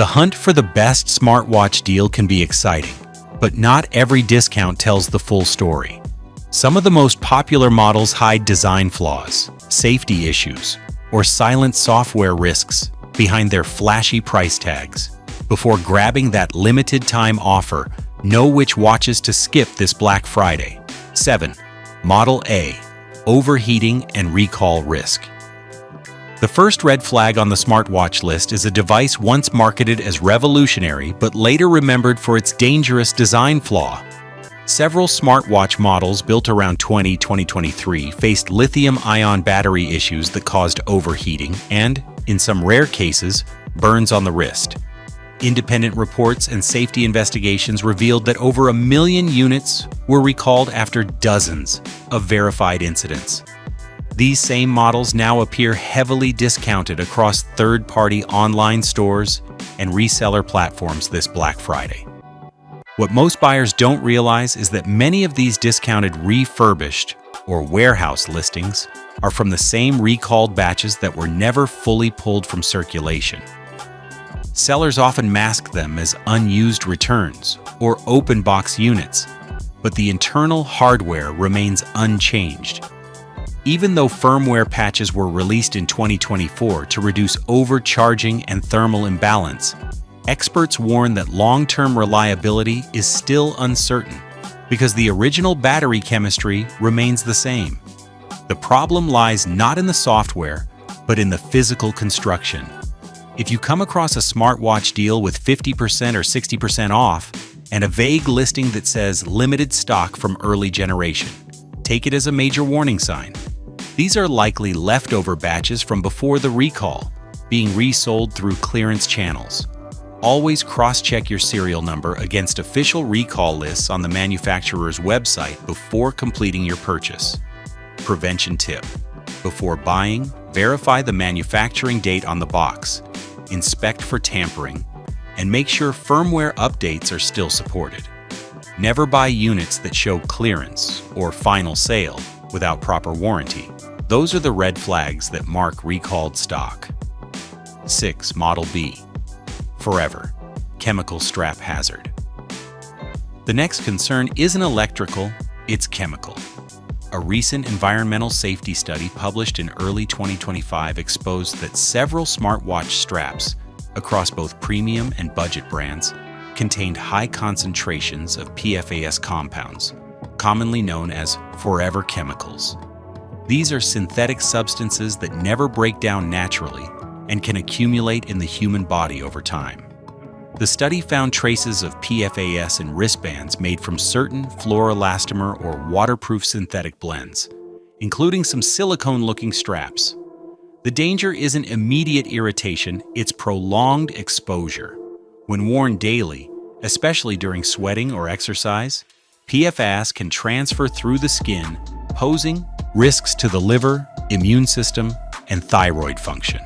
The hunt for the best smartwatch deal can be exciting, but not every discount tells the full story. Some of the most popular models hide design flaws, safety issues, or silent software risks behind their flashy price tags. Before grabbing that limited-time offer, know which watches to skip this Black Friday. 7. Model A. Overheating and recall risk. The first red flag on the smartwatch list is a device once marketed as revolutionary but later remembered for its dangerous design flaw. Several smartwatch models built around 2023 faced lithium-ion battery issues that caused overheating and, in some rare cases, burns on the wrist. Independent reports and safety investigations revealed that over 1 million units were recalled after dozens of verified incidents. These same models now appear heavily discounted across third-party online stores and reseller platforms this Black Friday. What most buyers don't realize is that many of these discounted refurbished or warehouse listings are from the same recalled batches that were never fully pulled from circulation. Sellers often mask them as unused returns or open box units, but the internal hardware remains unchanged. Even though firmware patches were released in 2024 to reduce overcharging and thermal imbalance, experts warn that long-term reliability is still uncertain because the original battery chemistry remains the same. The problem lies not in the software, but in the physical construction. If you come across a smartwatch deal with 50% or 60% off and a vague listing that says limited stock from early generation, take it as a major warning sign. These are likely leftover batches from before the recall, being resold through clearance channels. Always cross-check your serial number against official recall lists on the manufacturer's website before completing your purchase. Prevention tip: before buying, verify the manufacturing date on the box, inspect for tampering, and make sure firmware updates are still supported. Never buy units that show clearance or final sale without proper warranty. Those are the red flags that mark recalled stock. 6. Model B. Forever. Chemical strap hazard. The next concern isn't electrical, it's chemical. A recent environmental safety study published in early 2025 exposed that several smartwatch straps across both premium and budget brands contained high concentrations of PFAS compounds, commonly known as forever chemicals. These are synthetic substances that never break down naturally and can accumulate in the human body over time. The study found traces of PFAS in wristbands made from certain fluoroelastomer or waterproof synthetic blends, including some silicone-looking straps. The danger isn't immediate irritation, it's prolonged exposure. When worn daily, especially during sweating or exercise, PFAS can transfer through the skin, posing risks to the liver, immune system, and thyroid function.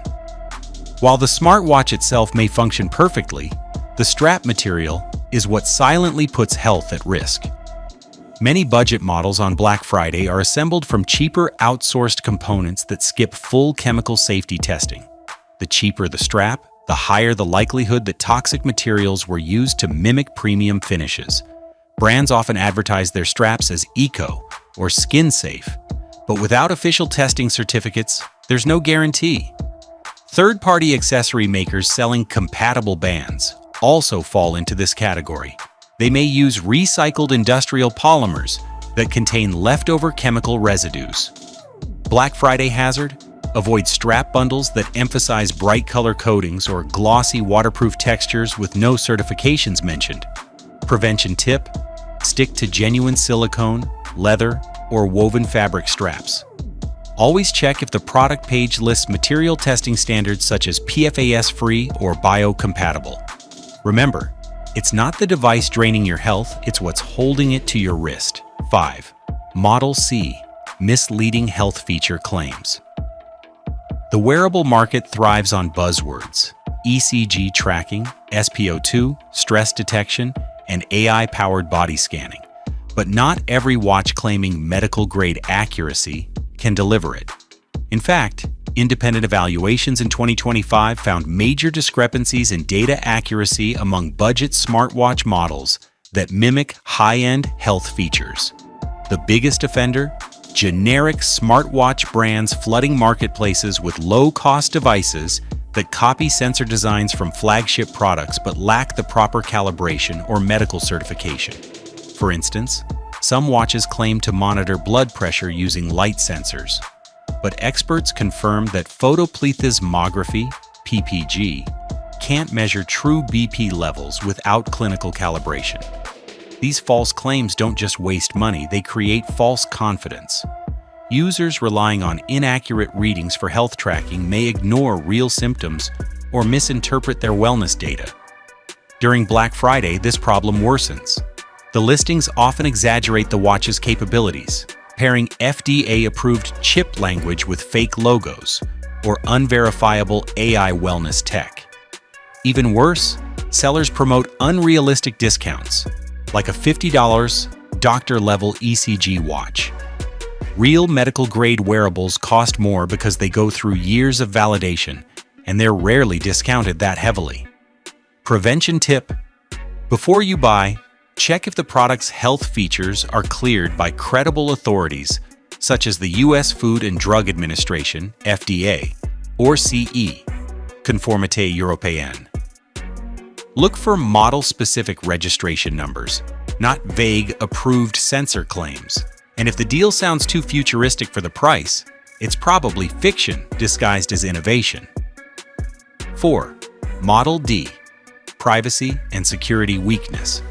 While the smartwatch itself may function perfectly, the strap material is what silently puts health at risk. Many budget models on Black Friday are assembled from cheaper outsourced components that skip full chemical safety testing. The cheaper the strap, the higher the likelihood that toxic materials were used to mimic premium finishes. Brands often advertise their straps as eco or skin safe, but without official testing certificates, there's no guarantee. Third-party accessory makers selling compatible bands also fall into this category. They may use recycled industrial polymers that contain leftover chemical residues. Black Friday hazard: avoid strap bundles that emphasize bright color coatings or glossy waterproof textures with no certifications mentioned. Prevention tip: stick to genuine silicone, leather, or woven fabric straps. Always check if the product page lists material testing standards such as PFAS-free or biocompatible. Remember, it's not the device draining your health, it's what's holding it to your wrist. 5. Model C. Misleading health feature claims. The wearable market thrives on buzzwords: ECG tracking, SpO2, stress detection, and AI-powered body scanning. But not every watch claiming medical-grade accuracy can deliver it. In fact, Independent evaluations in 2025 found major discrepancies in data accuracy among budget smartwatch models that mimic high-end health features. The biggest offender? Generic smartwatch brands flooding marketplaces with low-cost devices that copy sensor designs from flagship products but lack the proper calibration or medical certification. For instance, some watches claim to monitor blood pressure using light sensors, but experts confirm that photoplethysmography, PPG, can't measure true BP levels without clinical calibration. These false claims don't just waste money, they create false confidence. Users relying on inaccurate readings for health tracking may ignore real symptoms or misinterpret their wellness data. During Black Friday, this problem worsens. The listings often exaggerate the watch's capabilities, pairing FDA-approved chip language with fake logos or unverifiable AI wellness tech. Even worse, sellers promote unrealistic discounts, like a $50 doctor-level ECG watch. Real medical-grade wearables cost more because they go through years of validation, and they're rarely discounted that heavily. Prevention tip: before you buy, check if the product's health features are cleared by credible authorities such as the U.S. Food and Drug Administration, FDA, or CE, Conformité Européenne. Look for model-specific registration numbers, not vague, approved sensor claims. And if the deal sounds too futuristic for the price, it's probably fiction disguised as innovation. 4. Model D. Privacy and security weakness.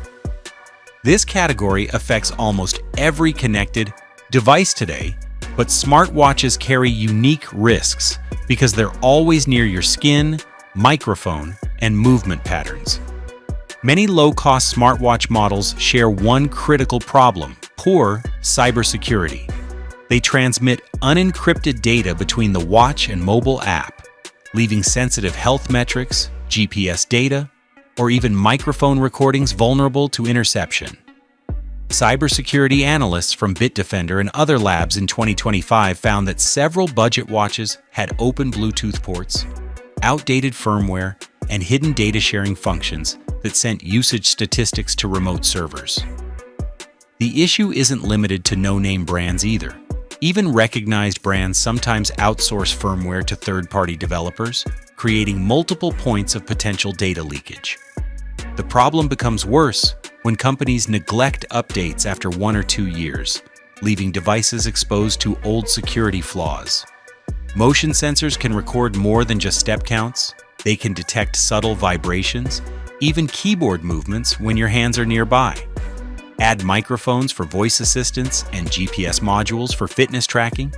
This category affects almost every connected device today, but smartwatches carry unique risks because they're always near your skin, microphone, and movement patterns. Many low-cost smartwatch models share one critical problem: poor cybersecurity. They transmit unencrypted data between the watch and mobile app, leaving sensitive health metrics, GPS data, or even microphone recordings vulnerable to interception. Cybersecurity analysts from Bitdefender and other labs in 2025 found that several budget watches had open Bluetooth ports, outdated firmware, and hidden data sharing functions that sent usage statistics to remote servers. The issue isn't limited to no-name brands either. Even recognized brands sometimes outsource firmware to third-party developers, creating multiple points of potential data leakage. The problem becomes worse when companies neglect updates after 1 or 2 years, leaving devices exposed to old security flaws. Motion sensors can record more than just step counts. They can detect subtle vibrations, even keyboard movements when your hands are nearby. Add microphones for voice assistance and GPS modules for fitness tracking,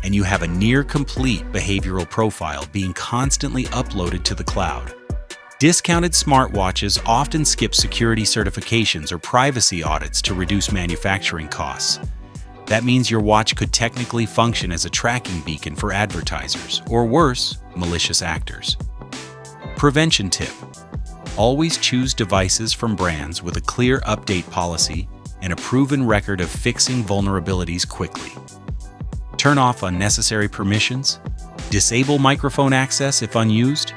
and you have a near-complete behavioral profile being constantly uploaded to the cloud. Discounted smartwatches often skip security certifications or privacy audits to reduce manufacturing costs. That means your watch could technically function as a tracking beacon for advertisers, or worse, malicious actors. Prevention tip: always choose devices from brands with a clear update policy and a proven record of fixing vulnerabilities quickly. Turn off unnecessary permissions, disable microphone access if unused,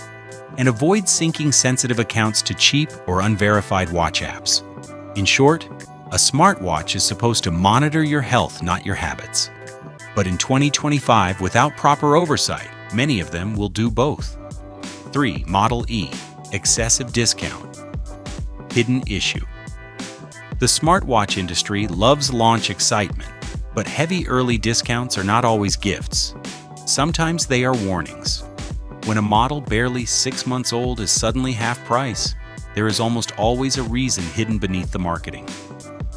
and avoid syncing sensitive accounts to cheap or unverified watch apps. In short, a smartwatch is supposed to monitor your health, not your habits. But in 2025, without proper oversight, many of them will do both. 3. Model E. Excessive discount. Hidden issue. The smartwatch industry loves launch excitement, but heavy early discounts are not always gifts. Sometimes they are warnings. When a model barely 6 months old is suddenly half price, there is almost always a reason hidden beneath the marketing.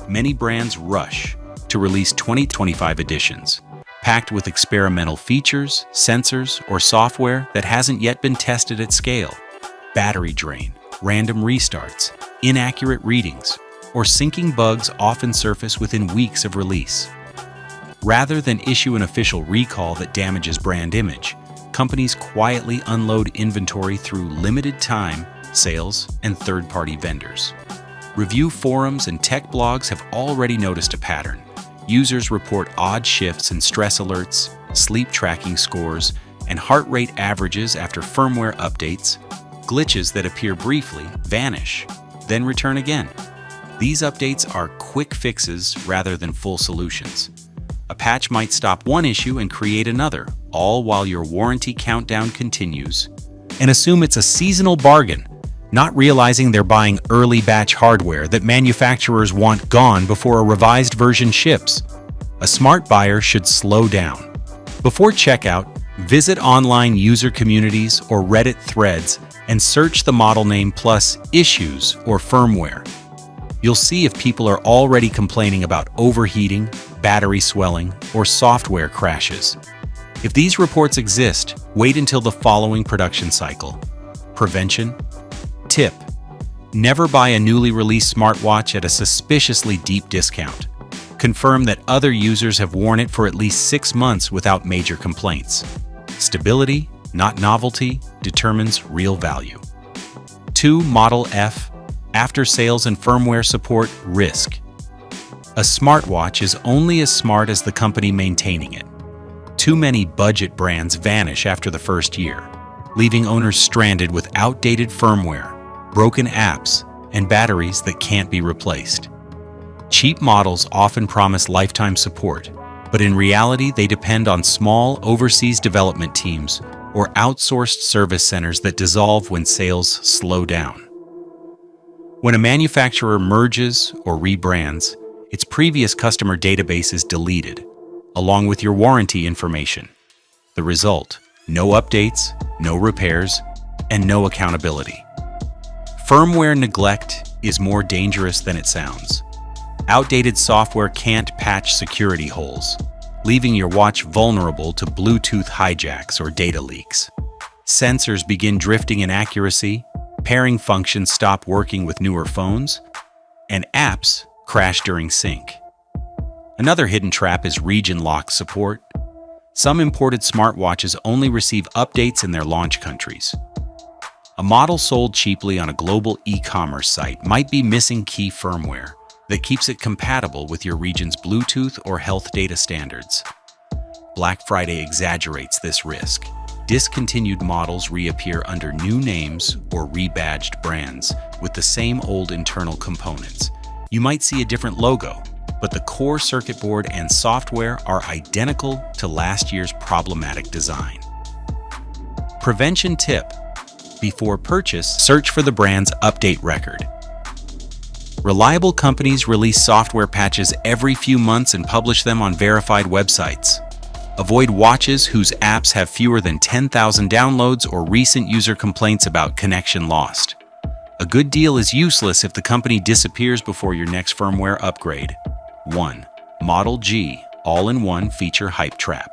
Many brands rush to release 2025 editions, packed with experimental features, sensors, or software that hasn't yet been tested at scale. Battery drain, random restarts, inaccurate readings, or syncing bugs often surface within weeks of release. Rather than issue an official recall that damages brand image, companies quietly unload inventory through limited-time sales and third-party vendors. Review forums and tech blogs have already noticed a pattern. Users report odd shifts in stress alerts, sleep tracking scores, and heart rate averages after firmware updates, glitches that appear briefly, vanish, then return again. These updates are quick fixes rather than full solutions. A patch might stop one issue and create another, all while your warranty countdown continues. And assume it's a seasonal bargain, not realizing they're buying early batch hardware that manufacturers want gone before a revised version ships. A smart buyer should slow down. Before checkout, visit online user communities or Reddit threads and search the model name plus issues or firmware. You'll see if people are already complaining about overheating, battery swelling, or software crashes. If these reports exist, wait until the following production cycle. Prevention. Tip: never buy a newly released smartwatch at a suspiciously deep discount. Confirm that other users have worn it for at least 6 months without major complaints. Stability, not novelty, determines real value. 2. Model F. After sales and firmware support risk. A smartwatch is only as smart as the company maintaining it. Too many budget brands vanish after the first year, leaving owners stranded with outdated firmware, broken apps, and batteries that can't be replaced. Cheap models often promise lifetime support, but in reality they depend on small overseas development teams or outsourced service centers that dissolve when sales slow down. When a manufacturer merges or rebrands, its previous customer database is deleted, along with your warranty information. The result: no updates, no repairs, and no accountability. Firmware neglect is more dangerous than it sounds. Outdated software can't patch security holes, leaving your watch vulnerable to Bluetooth hijacks or data leaks. Sensors begin drifting in accuracy, pairing functions stop working with newer phones, and apps crash during sync. Another hidden trap is region lock support. Some imported smartwatches only receive updates in their launch countries. A model sold cheaply on a global e-commerce site might be missing key firmware that keeps it compatible with your region's Bluetooth or health data standards. Black Friday exaggerates this risk. Discontinued models reappear under new names or rebadged brands with the same old internal components. You might see a different logo, but the core circuit board and software are identical to last year's problematic design. Prevention tip: before purchase, search for the brand's update record. Reliable companies release software patches every few months and publish them on verified websites. Avoid watches whose apps have fewer than 10,000 downloads or recent user complaints about connection lost. A good deal is useless if the company disappears before your next firmware upgrade. 1. Model G All-in-One Feature Hype Trap.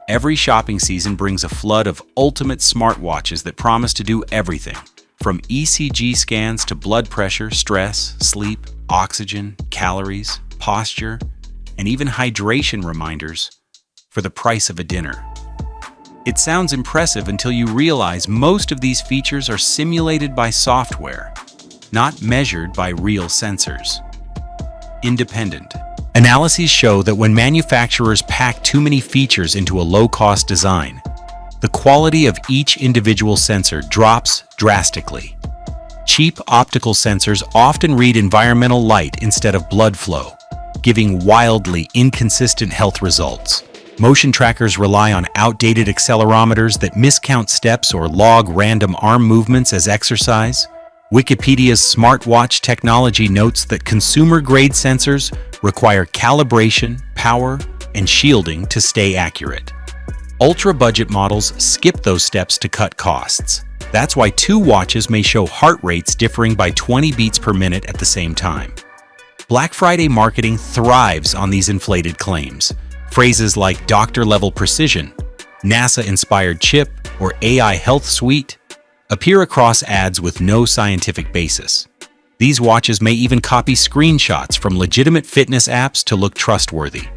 Every shopping season brings a flood of ultimate smartwatches that promise to do everything, from ECG scans to blood pressure, stress, sleep, oxygen, calories, posture, and even hydration reminders for the price of a dinner. It sounds impressive until you realize most of these features are simulated by software, not measured by real sensors. Independent. Analyses show that when manufacturers pack too many features into a low-cost design, the quality of each individual sensor drops drastically. Cheap optical sensors often read environmental light instead of blood flow, giving wildly inconsistent health results. Motion trackers rely on outdated accelerometers that miscount steps or log random arm movements as exercise. Wikipedia's smartwatch technology notes that consumer-grade sensors require calibration, power, and shielding to stay accurate. Ultra-budget models skip those steps to cut costs. That's why two watches may show heart rates differing by 20 beats per minute at the same time. Black Friday marketing thrives on these inflated claims. Phrases like doctor-level precision, NASA-inspired chip, or AI health suite appear across ads with no scientific basis. These watches may even copy screenshots from legitimate fitness apps to look trustworthy.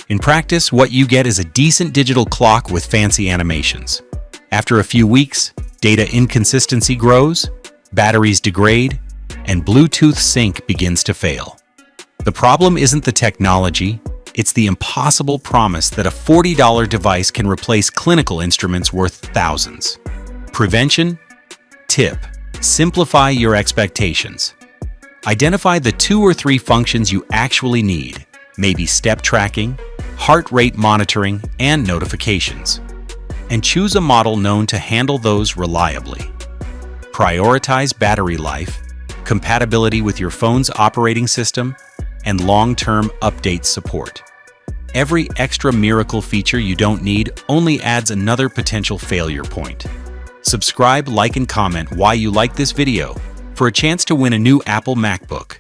In practice, what you get is a decent digital clock with fancy animations. After a few weeks, data inconsistency grows, batteries degrade, and Bluetooth sync begins to fail. The problem isn't the technology, It's the impossible promise that a $40 device can replace clinical instruments worth thousands. Prevention? Tip: simplify your expectations. Identify the 2 or 3 functions you actually need, maybe step tracking, heart rate monitoring, and notifications. And choose a model known to handle those reliably. Prioritize battery life, compatibility with your phone's operating system, and long-term update support. Every extra miracle feature you don't need only adds another potential failure point. Subscribe, like, and comment why you like this video for a chance to win a new Apple MacBook.